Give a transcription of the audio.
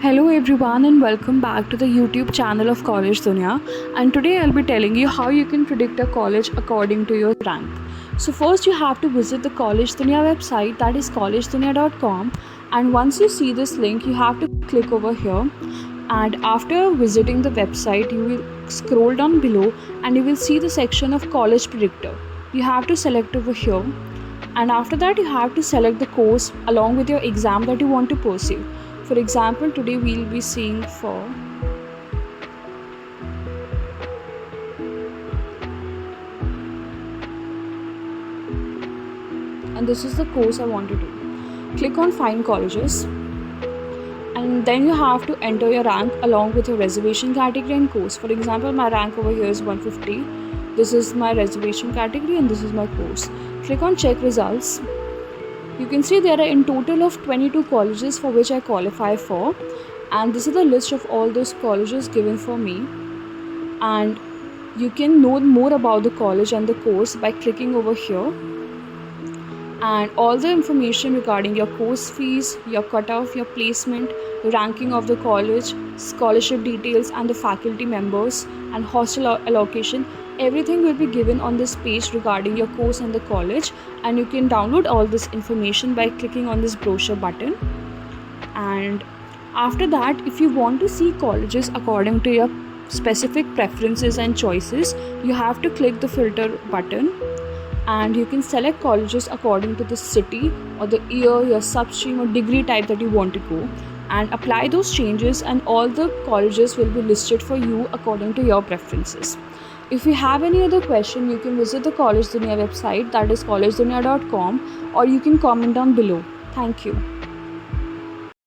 Hello everyone and welcome back to the YouTube channel of Collegedunia, and today I'll be telling you how you can predict a college according to your rank. So first you have to visit the Collegedunia website, that is collegedunia.com, and once you see this link you have to click over here, and after visiting the website you will scroll down below and you will see the section of College Predictor. You have to select over here, and after that you have to select the course along with your exam that you want to pursue. For example, today we'll be seeing for and this is the course I want to do. Click on Find Colleges, and then you have to enter your rank along with your reservation category and course. For example, my rank over here is 150. This is my reservation category and this is my course. Click on Check Results. You can see there are in total of 22 colleges for which I qualify for, and this is the list of all those colleges given for me, and you can know more about the college and the course by clicking over here, and all the information regarding your course fees, your cutoff, your placement, the ranking of the college, scholarship details and the faculty members and hostel allocation, everything will be given on this page regarding your course and the college, and you can download all this information by clicking on this brochure button. And after that, if you want to see colleges according to your specific preferences and choices, you have to click the filter button, and you can select colleges according to the city or the year, your substream or degree type that you want to go, and apply those changes, and all the colleges will be listed for you according to your preferences. If you have any other question, you can visit the Collegedunia website, that is collegedunia.com, or you can comment down below. Thank you.